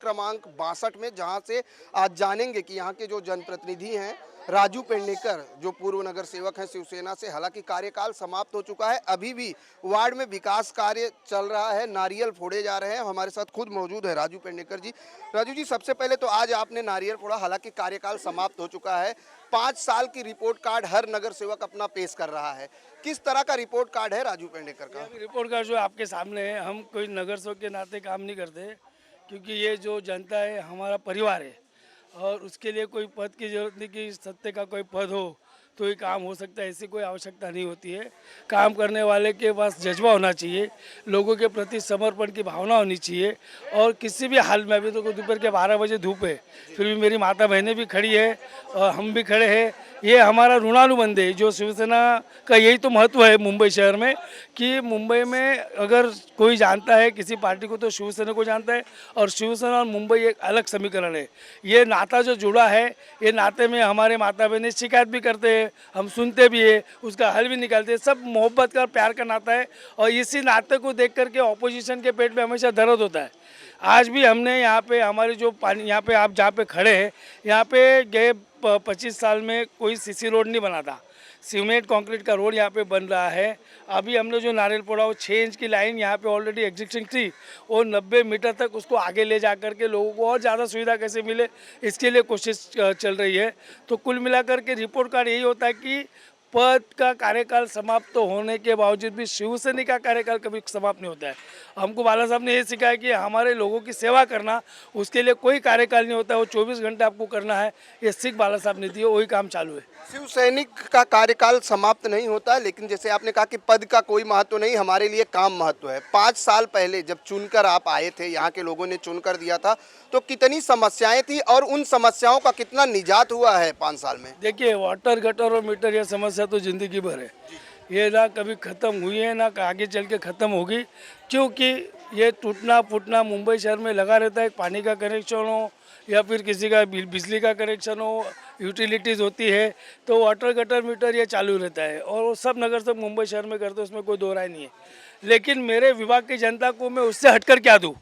क्रमांक 62 में, जहां से आज जानेंगे कि यहाँ के जो जनप्रतिनिधि हैं राजू पेडनेकर, जो पूर्व नगर सेवक हैं शिवसेना से, हालांकि कार्यकाल समाप्त हो चुका है, अभी भी वार्ड में विकास कार्य चल रहा है, नारियल फोड़े जा रहे हैं। हमारे साथ खुद मौजूद है राजू पेडनेकर जी। राजू जी, सबसे पहले तो आज आपने नारियल फोड़ा, हालांकि कार्यकाल समाप्त हो चुका है। 5 साल की रिपोर्ट कार्ड हर नगर सेवक अपना पेश कर रहा है। किस तरह का रिपोर्ट कार्ड है राजू पेडनेकर का? रिपोर्ट कार्ड जो आपके सामने है, हम कोई नगर सेवक के नाते काम नहीं करते, क्योंकि ये जो जनता है हमारा परिवार है और उसके लिए कोई पद की जरूरत नहीं कि सत्य का कोई पद हो तो ही काम हो सकता है, ऐसी कोई आवश्यकता नहीं होती है। काम करने वाले के पास जज्बा होना चाहिए, लोगों के प्रति समर्पण की भावना होनी चाहिए और किसी भी हाल में, अभी तो दोपहर के 12 बजे धूप है, फिर भी मेरी माता बहनें भी खड़ी है और हम भी खड़े हैं। ये हमारा ऋणानुबंध है, जो शिवसेना का यही तो महत्व है मुंबई शहर में, कि मुंबई में अगर कोई जानता है किसी पार्टी को तो शिवसेना को जानता है, और शिवसेना और मुंबई एक अलग समीकरण है। ये नाता जो जुड़ा है, ये नाते में हमारे माता बहनें शिकायत भी करते हैं, हम सुनते भी है, उसका हल भी निकालते हैं। सब मोहब्बत का, प्यार का नाता है और इसी नाते को देख करके ऑपोजिशन के पेट में हमेशा दर्द होता है। आज भी हमने यहाँ पे हमारे जो पानी, यहाँ पे आप जहाँ पे खड़े हैं, यहाँ पे गए 25 साल में कोई सीसी रोड नहीं बना था, सीमेंट कंक्रीट का रोड यहाँ पे बन रहा है। अभी हमने जो नारियल फोड़ा, वो 6 इंच की लाइन यहाँ पे ऑलरेडी एग्जिस्टिंग थी, वो 90 मीटर तक उसको आगे ले जा कर के लोगों को और ज़्यादा सुविधा कैसे मिले, इसके लिए कोशिश चल रही है। तो कुल मिलाकर के रिपोर्ट कार्ड यही होता है कि पद का कार्यकाल समाप्त तो होने के बावजूद भी शिवसेना का कार्यकाल कभी समाप्त नहीं होता है। हमको बाला साहब ने ये सिखाया कि हमारे लोगों की सेवा करना, उसके लिए कोई कार्यकाल नहीं होता है, वो 24 घंटे आपको करना है। ये सीख बाला साहब ने दी है, वही काम चालू है। शिव सैनिक का कार्यकाल समाप्त नहीं होता, लेकिन जैसे आपने कहा कि पद का कोई महत्व नहीं, हमारे लिए काम महत्व है। 5 साल पहले जब चुनकर आप आए थे, यहाँ के लोगों ने चुनकर दिया था, तो कितनी समस्याएं थी और उन समस्याओं का कितना निजात हुआ है 5 साल में? देखिए, वाटर गटर और मीटर, ये समस्या तो ज़िंदगी भर है, ये ना कभी ख़त्म हुई है ना आगे चल के ख़त्म होगी, क्योंकि ये टूटना फूटना मुंबई शहर में लगा रहता है। पानी का कनेक्शन हो या फिर किसी का बिजली का कनेक्शन हो, यूटिलिटीज़ होती है, तो वाटर गटर मीटर ये चालू रहता है और वो सब नगर से मुंबई शहर में करते, उसमें कोई दो राय नहीं है। लेकिन मेरे विभाग की जनता को मैं उससे हटकर क्या दूँ,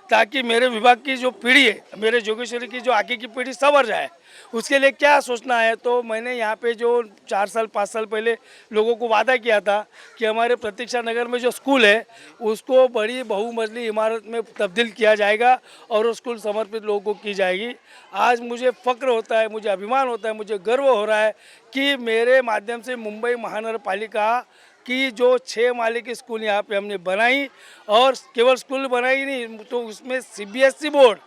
ताकि मेरे विभाग की जो पीढ़ी है, मेरे जोगेश्वरी की जो आगे की पीढ़ी संवर जाए, उसके लिए क्या सोचना है। तो मैंने यहाँ पे जो 4 साल 5 साल पहले लोगों को वादा किया था कि हमारे प्रतीक्षा नगर में जो स्कूल है उसको बड़ी बहुमंजिली इमारत में तब्दील किया जाएगा और वो स्कूल समर्पित लोगों को की जाएगी। आज मुझे फ़क्र होता है, मुझे अभिमान होता है, मुझे गर्व हो रहा है कि मेरे माध्यम से मुंबई महानगर पालिका कि जो 6 माले की स्कूल यहाँ पे हमने बनाई, और केवल स्कूल बनाई नहीं, तो उसमें सीबीएसई बोर्ड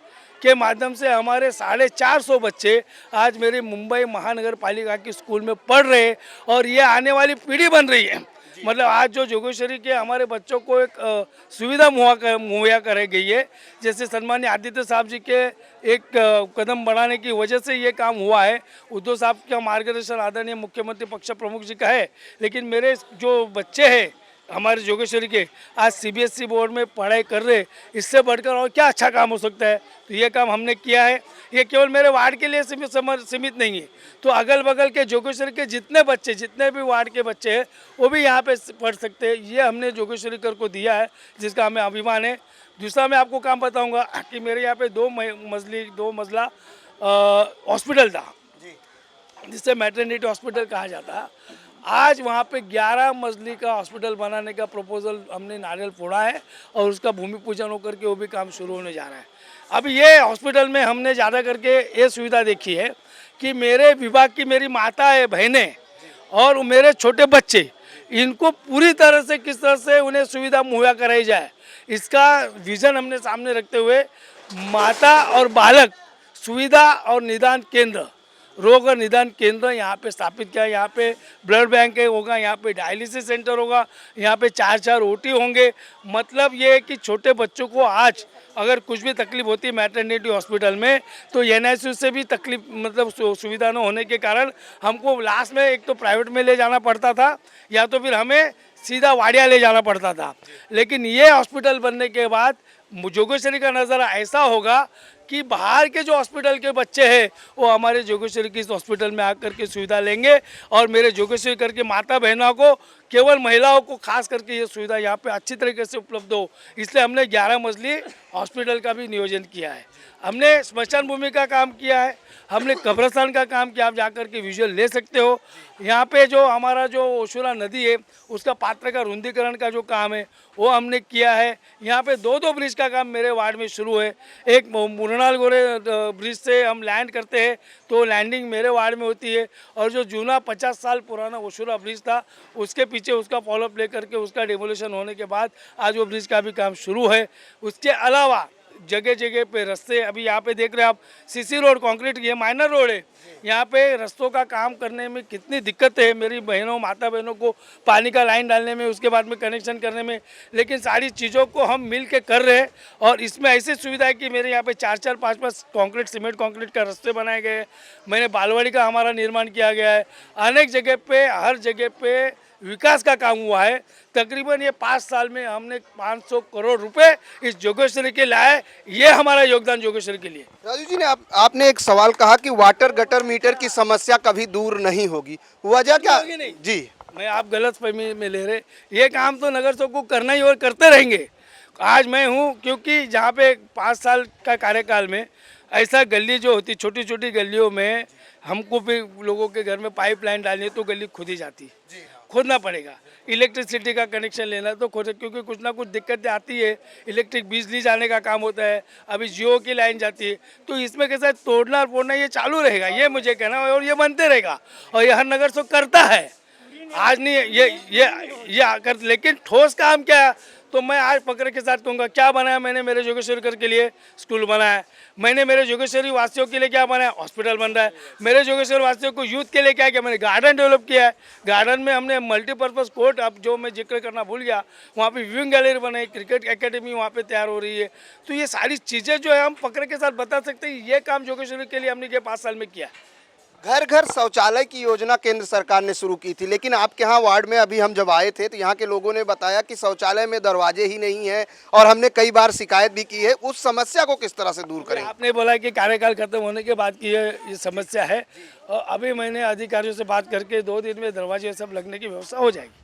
के माध्यम से हमारे 450 बच्चे आज मेरे मुंबई महानगर पालिका की स्कूल में पढ़ रहे हैं और ये आने वाली पीढ़ी बन रही है। मतलब आज जो जोगेश्वरी के हमारे बच्चों को एक सुविधा मुहैया कराई गई है, जैसे सन्मान्य आदित्य साहब जी के एक कदम बढ़ाने की वजह से ये काम हुआ है। उद्धव साहब का मार्गदर्शन आदरणीय मुख्यमंत्री पक्ष प्रमुख जी का है, लेकिन मेरे जो बच्चे हैं हमारे जोगेश्वरी के आज सीबीएसई बोर्ड में पढ़ाई कर रहे, इससे बढ़कर और क्या अच्छा काम हो सकता है। तो ये काम हमने किया है। ये केवल मेरे वार्ड के लिए सीमित नहीं है, तो अगल बगल के जोगेश्वरी के जितने बच्चे, जितने भी वार्ड के बच्चे हैं, वो भी यहाँ पे पढ़ सकते हैं। ये हमने जोगेश्वरी कर को दिया है, जिसका हमें अभिमान है। दूसरा मैं आपको काम बताऊँगा कि मेरे यहाँ पे 2 मंजिला हॉस्पिटल था, जिसे मैटरनिटी हॉस्पिटल कहा जाता है। आज वहाँ पे 11 मंजिली का हॉस्पिटल बनाने का प्रपोजल हमने नारियल फोड़ा है और उसका भूमि पूजन होकर के वो भी काम शुरू होने जा रहा है। अभी ये हॉस्पिटल में हमने ज़्यादा करके ये सुविधा देखी है कि मेरे विभाग की मेरी माता है, बहनें और मेरे छोटे बच्चे, इनको पूरी तरह से किस तरह से उन्हें सुविधा मुहैया कराई जाए, इसका विज़न हमने सामने रखते हुए माता और बालक सुविधा और निदान केंद्र, रोग और निदान केंद्र यहाँ पे स्थापित किया। यहाँ पे ब्लड बैंक होगा, यहाँ पे डायलिसिस सेंटर होगा, यहाँ पे 4 ओटी होंगे। मतलब ये है कि छोटे बच्चों को आज अगर कुछ भी तकलीफ होती है मैटरनिटी हॉस्पिटल में, तो एनआईसीयू से भी तकलीफ, मतलब सुविधा न होने के कारण हमको लास्ट में एक तो प्राइवेट में ले जाना पड़ता था या तो फिर हमें सीधा वाडिया ले जाना पड़ता था। लेकिन ये हॉस्पिटल बनने के बाद जोगेश्वरी का नज़ारा ऐसा होगा कि बाहर के जो हॉस्पिटल के बच्चे हैं वो हमारे जोगेश्वरी के इस हॉस्पिटल में आकर के सुविधा लेंगे और मेरे जोगेश्वरी करके माता बहनों को, केवल महिलाओं को खास करके ये सुविधा यहाँ पे अच्छी तरीके से उपलब्ध हो, इसलिए हमने 11 मंजिली हॉस्पिटल का भी नियोजन किया है। हमने स्मशान भूमि का काम किया है, हमने कब्रिस्तान का काम किया। आप जाकर के विजुअल ले सकते हो। यहाँ पे जो हमारा जो ओशुरा नदी है उसका पात्र का रुंदीकरण का जो काम है वो हमने किया है। यहाँ पे दो ब्रिज का काम मेरे वार्ड में शुरू है। एक मुरनाल गोरे ब्रिज से हम लैंड करते हैं तो लैंडिंग मेरे वार्ड में होती है, और जो जूना 50 साल पुराना ओशुरा ब्रिज था उसके पीछे उसका फॉलोअप लेकर के उसका डेमोलिशन होने के बाद आज वो ब्रिज का भी काम शुरू है। उसके अलावा जगह जगह पे रास्ते, अभी यहाँ पे देख रहे हैं आप सीसी रोड कंक्रीट, ये माइनर रोड है। यहाँ पे रास्तों का काम करने में कितनी दिक्कत है मेरी बहनों माता बहनों को, पानी का लाइन डालने में, उसके बाद में कनेक्शन करने में, लेकिन सारी चीज़ों को हम मिल के कर रहे हैं। और इसमें ऐसी सुविधा है कि मेरे यहाँ पे 4-4, 5-5 कंक्रीट सीमेंट कंक्रीट का रास्ते बनाए गए हैं। मैंने बालवाड़ी का हमारा निर्माण किया गया है। अनेक जगह पे, हर जगह पे विकास का काम हुआ है। तकरीबन ये 5 साल में हमने 500 करोड़ रुपए इस जोगेश्वरी के लाए। ये हमारा योगदान जोगेश्वरी के लिए। राजू जी ने आपने एक सवाल कहा कि वाटर गटर मीटर की समस्या कभी दूर नहीं होगी, वजह क्या? होगी नहीं। जी, मैं आप गलत फहमी में ले रहे, ये काम तो नगर सेवक को करना ही और करते रहेंगे। आज मैं हूँ क्योंकि जहाँ पे 5 साल का कार्यकाल में ऐसा गली जो होती, छोटी छोटी गलियों में हमको भी लोगों के घर में पाइपलाइन डालनी है तो गली खुद ही जाती, खोदना पड़ेगा। इलेक्ट्रिसिटी का कनेक्शन लेना तो खोद, क्योंकि कुछ ना कुछ दिक्कतें आती है। इलेक्ट्रिक बिजली जाने का काम होता है, अभी जियो की लाइन जाती है, तो इसमें कैसा है, तोड़ना और फोड़ना ये चालू रहेगा, ये मुझे कहना है, और ये बनते रहेगा। और ये हर नगर से करता है, आज नहीं ये आकर, लेकिन ठोस काम क्या, तो मैं आज पकड़ के साथ कहूँगा क्या बनाया मैंने मेरे जोगेश्वरी कर के लिए, स्कूल बनाया है। मैंने मेरे जोगेश्वरी वासियों के लिए क्या बनाया, हॉस्पिटल बन रहा है। मेरे जोगेश्वरी वासियों को यूथ के लिए क्या किया, मैंने गार्डन डेवलप किया है। गार्डन में हमने मल्टीपर्पज़ कोर्ट, अब जो मैं जिक्र करना भूल गया, वहाँ पे व्यूइंग गैलरी बनाई, क्रिकेट एकेडमी वहाँ पे तैयार हो रही है। तो ये सारी चीज़ें जो है हम पकड़ के साथ बता सकते हैं, ये काम जोगेश्वरी के लिए हमने ये 5 साल में किया है। घर घर शौचालय की योजना केंद्र सरकार ने शुरू की थी, लेकिन आपके यहाँ वार्ड में अभी हम जब आए थे तो यहाँ के लोगों ने बताया कि शौचालय में दरवाजे ही नहीं है, और हमने कई बार शिकायत भी की है। उस समस्या को किस तरह से दूर करें? आपने बोला कि कार्यकाल खत्म होने के बाद की ये समस्या है, और अभी मैंने अधिकारियों से बात करके 2 दिन में दरवाजे सब लगने की व्यवस्था हो जाएगी।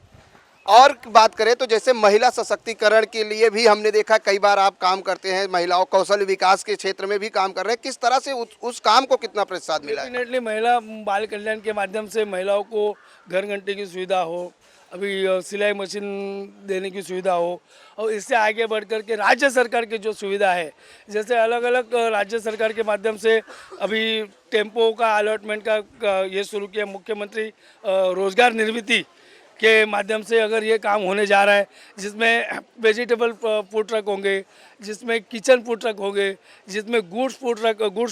और बात करें तो जैसे महिला सशक्तिकरण के लिए भी हमने देखा कई बार आप काम करते हैं, महिलाओं कौशल विकास के क्षेत्र में भी काम कर रहे हैं, किस तरह से उस काम को कितना प्रतिशत मिला है? डेफिनेटली महिला बाल कल्याण के माध्यम से महिलाओं को घर घंटे की सुविधा हो, अभी सिलाई मशीन देने की सुविधा हो, और इससे आगे बढ़ कर के राज्य सरकार की जो सुविधा है, जैसे अलग अलग राज्य सरकार के माध्यम से अभी टेम्पो का अलॉटमेंट का ये शुरू किया मुख्यमंत्री रोजगार निर्मिति के माध्यम से। अगर ये काम होने जा रहा है जिसमें वेजिटेबल फूड ट्रक होंगे, जिसमें किचन फूड ट्रक होंगे, जिसमें गुड्स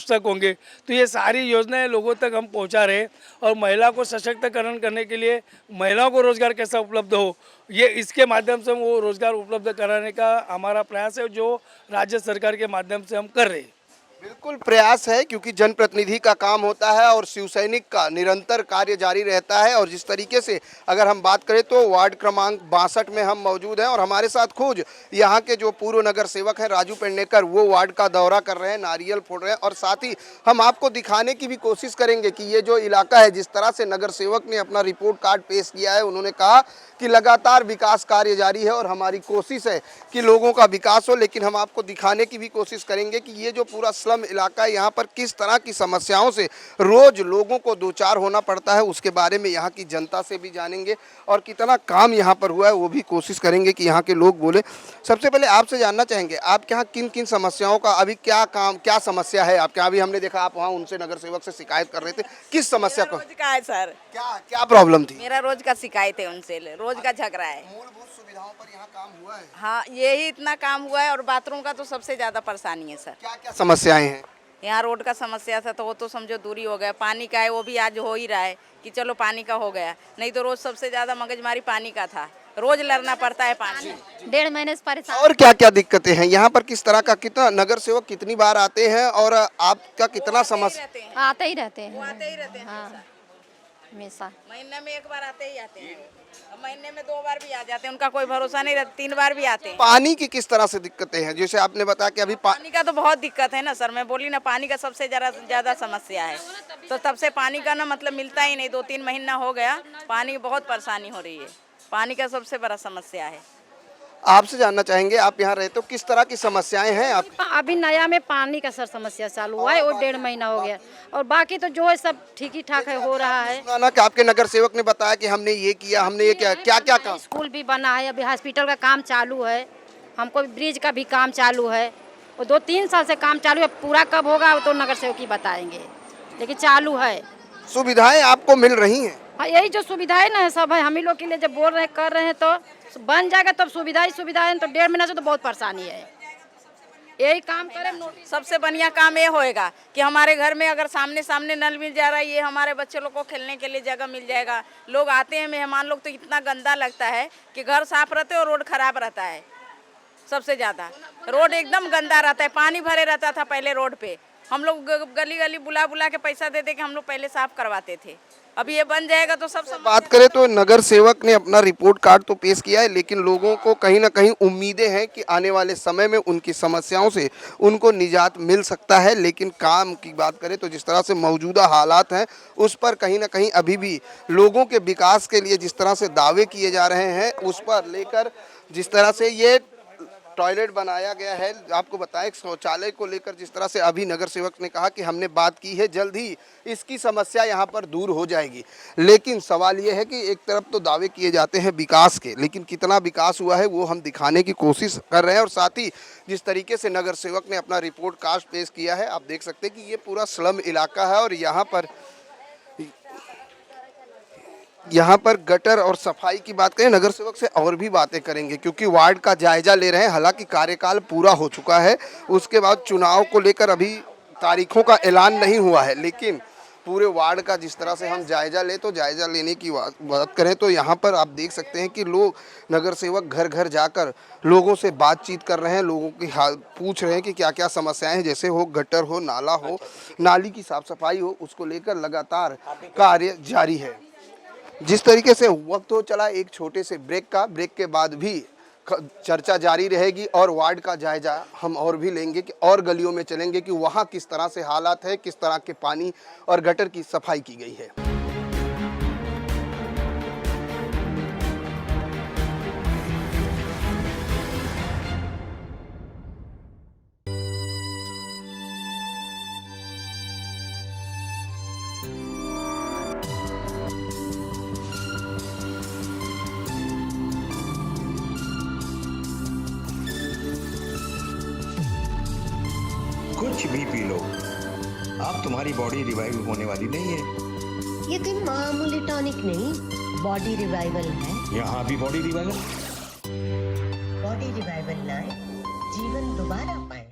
ट्रक होंगे, तो ये सारी योजनाएं लोगों तक हम पहुंचा रहे हैं। और महिला को सशक्तिकरण करने के लिए महिलाओं को रोज़गार कैसा उपलब्ध हो, ये इसके माध्यम से हम वो रोज़गार उपलब्ध कराने का हमारा प्रयास है, जो राज्य सरकार के माध्यम से हम कर रहे हैं। बिल्कुल प्रयास है, क्योंकि जनप्रतिनिधि का काम होता है और शिवसैनिक का निरंतर कार्य जारी रहता है। और जिस तरीके से अगर हम बात करें तो वार्ड क्रमांक 62 में हम मौजूद हैं, और हमारे साथ खुद यहाँ के जो पूर्व नगर सेवक हैं राजू पेडनेकर, वो वार्ड का दौरा कर रहे हैं, नारियल फोड़ रहे हैं। और साथ ही हम आपको दिखाने की भी कोशिश करेंगे कि ये जो इलाका है, जिस तरह से नगर सेवक ने अपना रिपोर्ट कार्ड पेश किया है, उन्होंने कहा कि लगातार विकास कार्य जारी है और हमारी कोशिश है कि लोगों का विकास हो। लेकिन हम आपको दिखाने की भी कोशिश करेंगे कि ये जो पूरा स्लम इलाका है, यहाँ पर किस तरह की समस्याओं से रोज लोगों को दो चार होना पड़ता है, उसके बारे में यहाँ की जनता से भी जानेंगे, और कितना काम यहाँ पर हुआ है वो भी कोशिश करेंगे कि यहाँ के लोग बोले। सबसे पहले आपसे जानना चाहेंगे, आपके यहाँ किन किन समस्याओं का अभी क्या समस्या है आपके यहाँ? अभी हमने देखा आप वहाँ उनसे नगर सेवक से शिकायत कर रहे थे, किस समस्या को? रोज का है सर, क्या प्रॉब्लम थी? मेरा रोज का शिकायत है उनसे, रोज का झगड़ा है। मूलभूत सुविधाओं पर यहाँ काम हुआ है? हाँ, यही इतना काम हुआ है, और बाथरूम का तो सबसे ज्यादा परेशानी है सर। क्या क्या समस्याएं हैं? यहाँ रोड का समस्या था तो वो तो समझो दूरी हो गया, पानी का है वो भी आज हो ही रहा है कि चलो पानी का हो गया, नहीं तो रोज सबसे ज्यादा मगजमारी पानी का था, रोज लड़ना पड़ता है पानी। 1.5 महीने से परेशान। और क्या क्या दिक्कतें हैं यहाँ पर? किस तरह का, कितना नगर सेवक कितनी बार आते हैं और आपका कितना समस्या? आते ही रहते हैं, वो आते ही रहते हैं हाँ, हमेशा। महीने में 1 बार आते ही आते हैं, अब महीने में 2 बार भी आ जाते हैं, उनका कोई भरोसा नहीं रहता, 3 बार भी आते हैं। पानी की किस तरह से दिक्कतें हैं? जैसे आपने बताया कि अभी पानी का तो बहुत दिक्कत है ना सर, मैं बोली ना, पानी का सबसे ज्यादा समस्या है। तो तब से पानी का ना मतलब मिलता ही नहीं, 2-3 महीना हो गया, पानी की बहुत परेशानी हो रही है, पानी का सबसे बड़ा समस्या है। आपसे जानना चाहेंगे, आप यहाँ रहते हो, किस तरह की समस्याएं हैं आप? अभी नया में पानी का सर समस्या चालू हुआ है और 1.5 महीना हो गया और बाकी तो जो है सब ठीक ही ठाक है, हो रहा है। सुना ना कि आपके नगर सेवक ने बताया कि हमने ये किया, हमने ये किया, क्या क्या काम? स्कूल भी बना है, अभी हॉस्पिटल का काम चालू है, हमको ब्रिज का भी काम चालू है और 2-3 साल से काम चालू है। पूरा कब होगा वो तो नगर सेवक ही बताएंगे, लेकिन चालू है। सुविधाएं आपको मिल रही हैं? हाँ, यही जो सुविधाएं ना है सब है, हम ही लोग के लिए जब बोल रहे हैं कर रहे हैं तो बन जाएगा, तब सुविधा ही सुविधा है। तो 1.5 महीना से तो बहुत परेशानी है, यही काम करें। नोटिस सबसे बढ़िया काम ये होएगा कि हमारे घर में अगर सामने सामने नल मिल जा रहा है, ये हमारे बच्चे लोग को खेलने के लिए जगह मिल जाएगा। लोग आते हैं मेहमान लोग तो इतना गंदा लगता है कि घर साफ रहते और रोड खराब रहता है। सबसे ज़्यादा रोड एकदम गंदा रहता है, पानी भरे रहता था पहले रोड पे। हम लोग गली गली बुला बुला के पैसा दे दे के हम लोग पहले साफ करवाते थे। अभी ये बन जाएगा तो सब बात करें तो नगर सेवक ने अपना रिपोर्ट कार्ड तो पेश किया है, लेकिन लोगों को कहीं ना कहीं उम्मीदें हैं कि आने वाले समय में उनकी समस्याओं से उनको निजात मिल सकता है। लेकिन काम की बात करें तो जिस तरह से मौजूदा हालात हैं उस पर कहीं ना कहीं अभी भी लोगों के विकास के लिए जिस तरह से दावे किए जा रहे हैं उस पर लेकर जिस तरह से ये टॉयलेट बनाया गया है, आपको बताएं शौचालय को लेकर जिस तरह से अभी नगर सेवक ने कहा कि हमने बात की है, जल्द ही इसकी समस्या यहाँ पर दूर हो जाएगी। लेकिन सवाल ये है कि एक तरफ तो दावे किए जाते हैं विकास के, लेकिन कितना विकास हुआ है वो हम दिखाने की कोशिश कर रहे हैं। और साथ ही जिस तरीके से नगर सेवक ने अपना रिपोर्ट कार्ड पेश किया है, आप देख सकते हैं कि ये पूरा स्लम इलाका है और यहाँ पर गटर और सफाई की बात करें, नगर सेवक से और भी बातें करेंगे क्योंकि वार्ड का जायजा ले रहे हैं। हालांकि कार्यकाल पूरा हो चुका है, उसके बाद चुनाव को लेकर अभी तारीखों का ऐलान नहीं हुआ है, लेकिन पूरे वार्ड का जिस तरह से हम जायजा ले तो जायजा लेने की बात करें तो यहाँ पर आप देख सकते हैं कि लोग नगर सेवक घर घर जाकर लोगों से बातचीत कर रहे हैं, लोगों की हाल पूछ रहे हैं कि क्या क्या समस्याएं हैं, जैसे हो गटर हो, नाला हो, नाली की साफ सफाई हो, उसको लेकर लगातार कार्य जारी है। जिस तरीके से वक्त हो चला एक छोटे से ब्रेक का, ब्रेक के बाद भी चर्चा जारी रहेगी और वार्ड का जायजा हम और भी लेंगे कि और गलियों में चलेंगे कि वहाँ किस तरह से हालात है, किस तरह के पानी और गटर की सफाई की गई है। कुछ भी पी लो, अब तुम्हारी बॉडी रिवाइव होने वाली नहीं है। ये कोई मामूली टॉनिक नहीं, बॉडी रिवाइवल है। यहाँ भी बॉडी रिवाइवल। बॉडी रिवाइवल लाए, जीवन दोबारा पाए।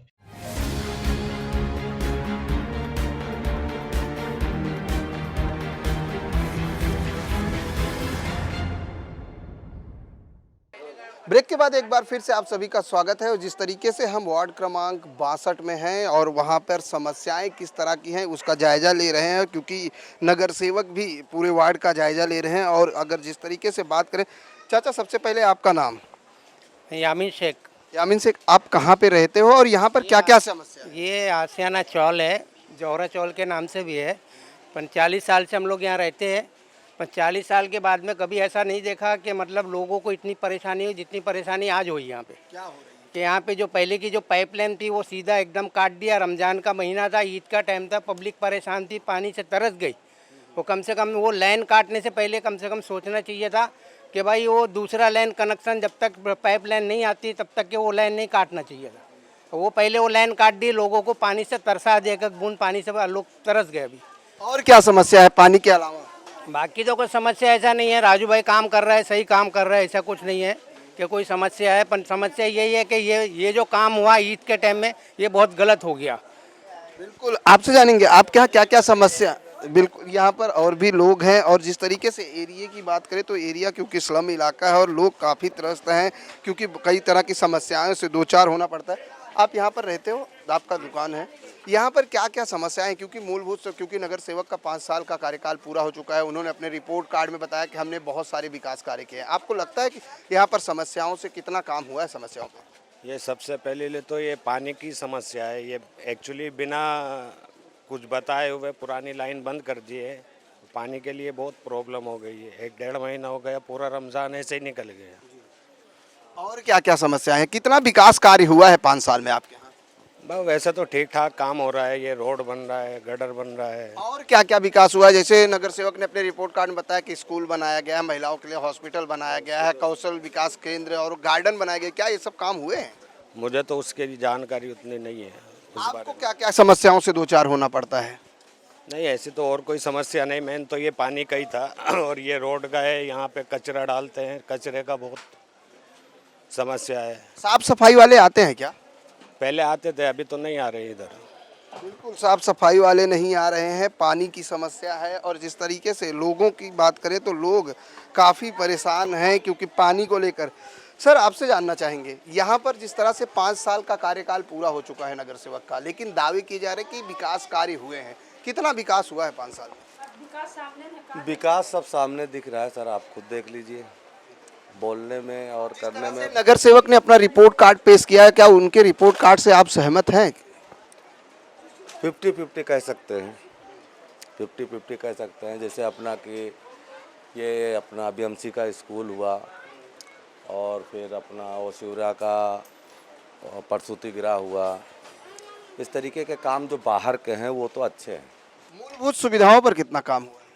ब्रेक के बाद एक बार फिर से आप सभी का स्वागत है। और जिस तरीके से हम वार्ड क्रमांक 62 में हैं और वहां पर समस्याएं किस तरह की हैं उसका जायजा ले रहे हैं, क्योंकि नगर सेवक भी पूरे वार्ड का जायजा ले रहे हैं। और अगर जिस तरीके से बात करें, चाचा सबसे पहले आपका नाम? यामीन शेख। यामीन शेख, आप कहाँ पे रहते हो और यहाँ पर क्या क्या समस्या है? ये आसियाना चौल है, जौहरा चौल के नाम से भी है। 45 साल से हम लोग यहाँ रहते हैं। 45 साल के बाद में कभी ऐसा नहीं देखा कि मतलब लोगों को इतनी परेशानी हुई जितनी परेशानी आज हुई यहाँ पे। क्या हो रही है? कि यहाँ पे जो पहले की जो पाइपलाइन थी वो सीधा एकदम काट दिया। रमज़ान का महीना था, ईद का टाइम था, पब्लिक परेशान थी, पानी से तरस गई। वो कम से कम वो लाइन काटने से पहले कम से कम सोचना चाहिए था कि भाई वो दूसरा लाइन कनेक्शन जब तक पाइपलाइन नहीं आती तब तक के वो लाइन नहीं काटना चाहिए था। वो पहले वो लाइन काट दी, लोगों को पानी से तरसा देकर बूंद पानी से लोग तरस गए। अभी और क्या समस्या है पानी के अलावा? बाकी तो कोई समस्या ऐसा नहीं है, राजू भाई काम कर रहा है, सही काम कर रहा है, ऐसा कुछ नहीं है कि कोई समस्या है। पर समस्या यही है कि ये जो काम हुआ ईद के टाइम में ये बहुत गलत हो गया। बिल्कुल, आपसे जानेंगे आप क्या क्या समस्या। बिल्कुल, यहाँ पर और भी लोग हैं और जिस तरीके से एरिया की बात करें तो एरिया क्योंकि स्लम इलाका है और लोग काफ़ी त्रस्त हैं क्योंकि कई तरह की समस्याओं से दो चार होना पड़ता है। आप यहाँ पर रहते हो, आपका दुकान है, यहाँ पर क्या क्या समस्याएं हैं? क्योंकि क्योंकि नगर सेवक का 5 साल का कार्यकाल पूरा हो चुका है, उन्होंने अपने रिपोर्ट कार्ड में बताया कि हमने बहुत सारे विकास कार्य किए हैं। आपको लगता है कि यहाँ पर समस्याओं से कितना काम हुआ है समस्याओं पर? ये सबसे पहले तो ये पानी की समस्या है। ये एक्चुअली बिना कुछ बताए हुए पुरानी लाइन बंद कर दी है। पानी के लिए बहुत प्रॉब्लम हो गई है। 1-1.5 महीना हो गया, पूरा रमज़ान ऐसे ही निकल गया। और क्या क्या समस्या है, कितना विकास कार्य हुआ है 5 साल में आपके यहाँ? बस वैसे तो ठीक ठाक काम हो रहा है, ये रोड बन रहा है, गटर बन रहा है। और क्या क्या विकास हुआ है? जैसे नगर सेवक ने अपने रिपोर्ट कार्ड में बताया कि स्कूल बनाया गया है, महिलाओं के लिए हॉस्पिटल बनाया गया है, कौशल विकास केंद्र और गार्डन बनाया गया, क्या ये सब काम हुए हैं? मुझे तो उसके भी जानकारी उतनी नहीं है उस बारे आपको में। क्या क्या समस्याओं से दो चार होना पड़ता है? नहीं, ऐसी तो और कोई समस्या नहीं, मेन तो ये पानी का ही था और ये रोड का है, यहाँ पे कचरा डालते हैं, कचरे का बहुत समस्या है। साफ सफाई वाले आते हैं क्या? पहले आते थे, अभी तो नहीं आ रहे इधर। बिल्कुल साफ सफाई वाले नहीं आ रहे हैं, पानी की समस्या है। और जिस तरीके से लोगों की बात करें तो लोग काफ़ी परेशान हैं क्योंकि पानी को लेकर। सर, आपसे जानना चाहेंगे, यहाँ पर जिस तरह से 5 साल का कार्यकाल पूरा हो चुका है नगर सेवक का, लेकिन दावे किए जा रहे हैं कि विकास कार्य हुए हैं, कितना विकास हुआ है 5 साल में? विकास सब सामने दिख रहा है सर, आप खुद देख लीजिए, बोलने में और करने में। नगर सेवक ने अपना रिपोर्ट कार्ड पेश किया है, क्या उनके रिपोर्ट कार्ड से आप सहमत हैं? 50-50 कह सकते हैं, 50-50 कह सकते हैं। जैसे अपना कि ये अपना बीएमसी का स्कूल हुआ और फिर अपना वो शिवरा का प्रसूति गृह हुआ, इस तरीके के काम जो बाहर के हैं वो तो अच्छे हैं। मूलभूत सुविधाओं पर कितना काम हुआ है?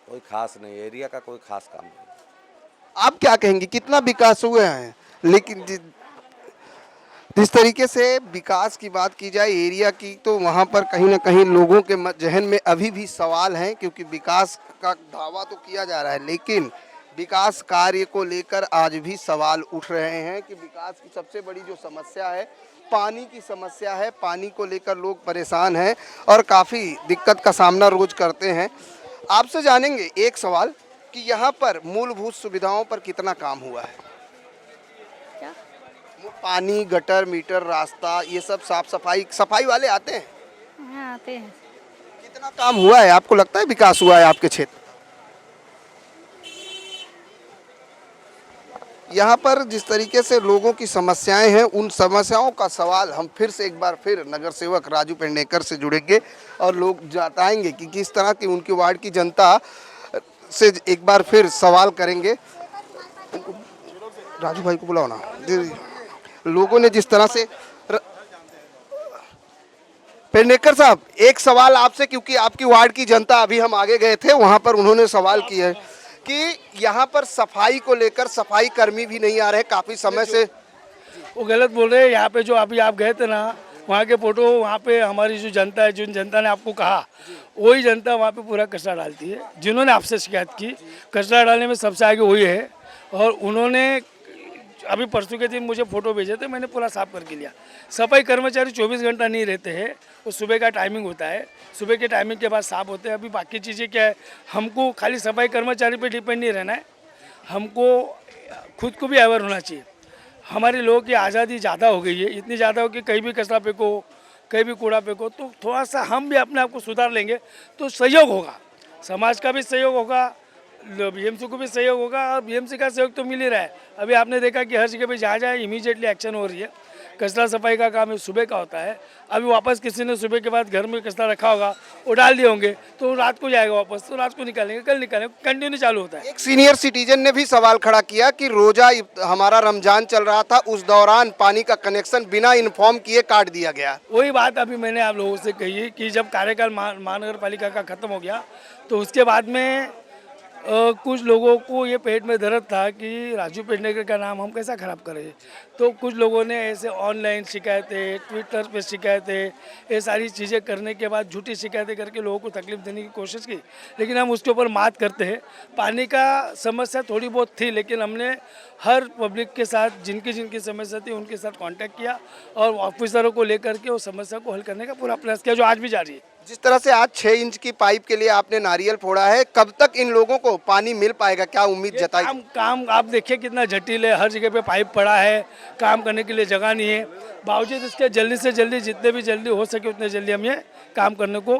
कोई खास नहीं, एरिया का कोई खास काम नहीं। आप क्या कहेंगे, कितना विकास हुए हैं? लेकिन जिस तरीके से विकास की बात की जाए एरिया की, तो वहाँ पर कहीं ना कहीं लोगों के जहन में अभी भी सवाल हैं, क्योंकि विकास का दावा तो किया जा रहा है लेकिन विकास कार्य को लेकर आज भी सवाल उठ रहे हैं कि विकास की सबसे बड़ी जो समस्या है पानी की समस्या है। पानी को लेकर लोग परेशान हैं और काफ़ी दिक्कत का सामना रोज करते हैं। आपसे जानेंगे एक सवाल कि यहाँ पर मूलभूत सुविधाओं पर कितना काम हुआ है? क्या? पानी, गटर, मीटर, रास्ता, ये सब साफ सफाई वाले आते हैं? हाँ आते हैं। कितना काम हुआ है? आपको लगता है विकास हुआ है आपके क्षेत्र? यहाँ पर जिस तरीके से लोगों की समस्याएं हैं, उन समस्याओं का सवाल हम फिर से एक बार फिर नगर सेवक राजू पेडनेकर से जुड़ेंगे और लोग बताएंगे कि किस तरह की उनकी वार्ड की जनता से एक बार फिर सवाल करेंगे। राजू भाई को बुलाओ ना। लोगों ने जिस तरह से पेडनेकर साहब, एक सवाल आपसे, क्योंकि आपकी वार्ड की जनता, अभी हम आगे गए थे वहां पर उन्होंने सवाल किया है कि यहाँ पर सफाई को लेकर सफाई कर्मी भी नहीं आ रहे काफी समय से। वो गलत बोल रहे हैं। यहाँ पे जो अभी आप गए थे ना, वहाँ के फोटो, वहाँ पे हमारी जो जनता है, जिन जनता ने आपको कहा वही जनता वहाँ पे पूरा कचरा डालती है। जिन्होंने आपसे शिकायत की, कचरा डालने में सबसे आगे वही है। और उन्होंने अभी परसों के दिन मुझे फ़ोटो भेजे थे, मैंने पूरा साफ करके लिया। सफाई कर्मचारी 24 घंटा नहीं रहते हैं, वो सुबह का टाइमिंग होता है, सुबह के टाइमिंग के बाद साफ होते हैं। अभी बाकी चीज़ें क्या है, हमको खाली सफाई कर्मचारी पे डिपेंड नहीं रहना है, हमको खुद को भी अवेयर होना चाहिए। हमारे लोगों की आज़ादी ज़्यादा हो गई है, इतनी ज़्यादा हो कि कहीं भी कचरा फेंको, कहीं भी कूड़ा फेंको। तो थोड़ा सा हम भी अपने आप को सुधार लेंगे तो सहयोग होगा, समाज का भी सहयोग होगा, बीएमसी को भी सहयोग होगा। और बीएमसी का सहयोग तो मिल ही रहा है। अभी आपने देखा कि हर जगह पे जहाँ जहाँ इमीडिएटली एक्शन हो रही है। कचरा सफाई का काम सुबह का होता है। अभी वापस किसी ने सुबह के बाद घर में कचरा रखा होगा, वो डाल दिए होंगे, तो रात को जाएगा वापस, तो रात को निकालेंगे, कल निकालेंगे, कंटिन्यू चालू होता है। एक सीनियर सिटीजन ने भी सवाल खड़ा किया कि रोजा हमारा रमजान चल रहा था, उस दौरान पानी का कनेक्शन बिना इन्फॉर्म किए काट दिया गया। वही बात अभी मैंने आप लोगों से कही कि जब कार्यकाल महानगर पालिका का ख़त्म हो गया तो उसके बाद में कुछ लोगों को ये पेट में दर्द था कि राजू पेडनेकर का नाम हम कैसा ख़राब करें। तो कुछ लोगों ने ऐसे ऑनलाइन शिकायतें, ट्विटर पे शिकायतें, ये सारी चीज़ें करने के बाद झूठी शिकायतें करके लोगों को तकलीफ देने की कोशिश की, लेकिन हम उसके ऊपर मात करते हैं। पानी का समस्या थोड़ी बहुत थी, लेकिन हमने हर पब्लिक के साथ जिनकी जिनकी समस्या थी उनके साथ कांटेक्ट किया और ऑफिसरों को लेकर के उस समस्या को हल करने का पूरा प्रयास किया, जो आज भी जारी है। जिस तरह से आज 6 इंच की पाइप के लिए आपने नारियल फोड़ा है, कब तक इन लोगों को पानी मिल पाएगा, क्या उम्मीद जताई? काम आप देखिए कितना जटिल है, हर जगह पे पाइप पड़ा है, काम करने के लिए जगह नहीं है। बावजूद इसके जल्दी से जल्दी, जितने भी जल्दी हो सके उतने जल्दी हम ये काम करने को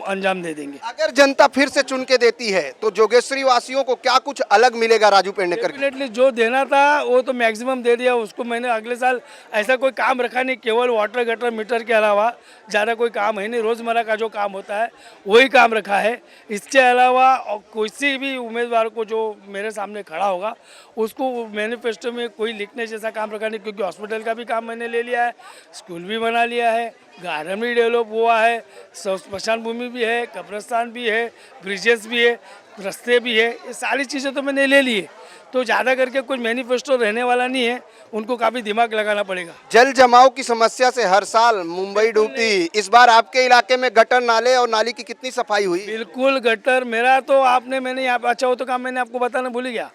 अंजाम दे देंगे। अगर जनता फिर से चुन के देती है तो जोगेश्वरी वासियों को क्या कुछ अलग मिलेगा राजू पेडनेकर? डेफिनेटली जो देना था वो तो मैक्सिमम दे दिया उसको। मैंने अगले साल ऐसा कोई काम रखा नहीं, केवल वाटर गटर मीटर के अलावा ज़्यादा कोई काम है नहीं। रोज़मर्रा का जो जो काम होता है वही काम रखा है। इसके अलावा और किसी भी उम्मीदवार को जो मेरे सामने खड़ा होगा उसको मैनिफेस्टो में कोई लिखने जैसा काम रखा नहीं, क्योंकि हॉस्पिटल का भी काम मैंने ले लिया है, स्कूल भी बना लिया है, गार्डन भी डेवलप हुआ है, स्मशान भूमि भी है, कब्रिस्तान भी है, ब्रिजेस भी है, रास्ते भी है, ये सारी चीज़ें तो मैंने ले ली है। तो ज़्यादा करके कुछ मैनिफेस्टो रहने वाला नहीं है, उनको काफ़ी दिमाग लगाना पड़ेगा। जल जमाव की समस्या से हर साल मुंबई डूबती, इस बार आपके इलाके में गटर नाले और नाली की कितनी सफाई हुई? बिल्कुल गटर मेरा तो मैंने यहाँ अच्छा हो तो काम मैंने आपको बताना भूल गया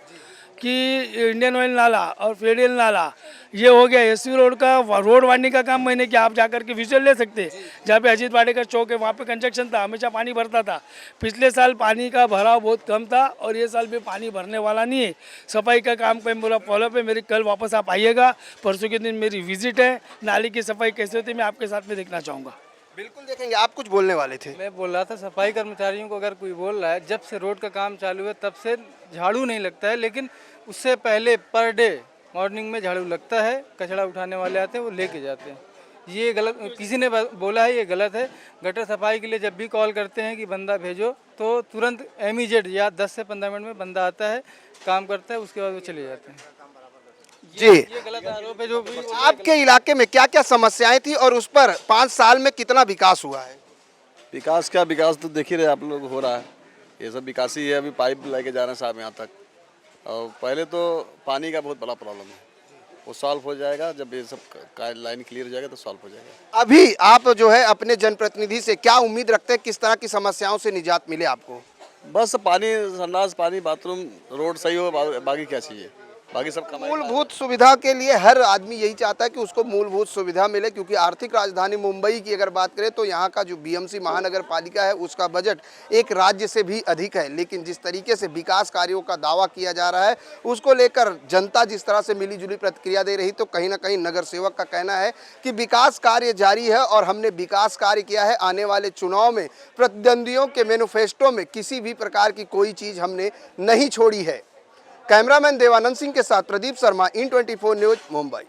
कि इंडियन ऑयल नाला और फेडियल नाला ये हो गया। एसवी रोड का रोड वार्निंग का काम मैंने किया, आप जाकर के विजुअल ले सकते हैं। जहाँ पे अजीत वाडेकर चौक है वहाँ पे कंस्ट्रक्शन था, हमेशा पानी भरता था। पिछले साल पानी का भराव बहुत कम था और ये साल भी पानी भरने वाला नहीं है। सफाई का काम पे पूरा फॉलोअप है। मेरी कल वापस आप आइएगा, परसों के दिन मेरी विजिट है। नाली की सफाई कैसे होती है मैं आपके साथ में देखना चाहूँगा। बिल्कुल देखेंगे। आप कुछ बोलने वाले थे? मैं बोल रहा था सफाई कर्मचारियों को अगर कोई बोल रहा है, जब से रोड का काम चालू है तब से झाड़ू नहीं लगता है, लेकिन उससे पहले पर डे मॉर्निंग में झाड़ू लगता है। कचरा उठाने वाले आते हैं वो लेके जाते हैं। ये गलत, किसी ने बोला है, ये गलत है। गटर सफाई के लिए जब भी कॉल करते हैं कि बंदा भेजो तो तुरंत इमीडिएट या 10 से 15 मिनट में बंदा आता है, काम करता है, उसके बाद वो चले जाते हैं। जी, ये गलत आरोप है। जो भी आपके इलाके में क्या क्या समस्याएं थी और उस पर 5 साल में कितना विकास हुआ है? विकास क्या, विकास तो देख ही रहे आप लोग हो रहा है। ये सब विकास ही है। अभी पाइप लेके जा रहे हैं साहब यहाँ तक, और पहले तो पानी का बहुत बड़ा प्रॉब्लम है, वो सॉल्व हो जाएगा। जब ये सब लाइन क्लियर हो जाएगा तो सॉल्व हो जाएगा। अभी आप जो है अपने जनप्रतिनिधि से क्या उम्मीद रखते हैं, किस तरह की समस्याओं से निजात मिले आपको? बस पानी, संडास, पानी, बाथरूम, रोड सही हो, बाकी क्या चाहिए, बाकी सब कमाई। मूलभूत सुविधा के लिए हर आदमी यही चाहता है कि उसको मूलभूत सुविधा मिले, क्योंकि आर्थिक राजधानी मुंबई की अगर बात करें तो यहाँ का जो बीएमसी महानगर पालिका है उसका बजट एक राज्य से भी अधिक है। लेकिन जिस तरीके से विकास कार्यों का दावा किया जा रहा है उसको लेकर जनता जिस तरह से मिली जुली प्रतिक्रिया दे रही, तो कहीं ना कहीं नगर सेवक का कहना है कि विकास कार्य जारी है और हमने विकास कार्य किया है। आने वाले चुनाव में प्रतिद्वंदियों के मैनिफेस्टो में किसी भी प्रकार की कोई चीज़ हमने नहीं छोड़ी है। कैमरामैन देवानंद सिंह के साथ प्रदीप शर्मा, IN24 न्यूज, मुंबई।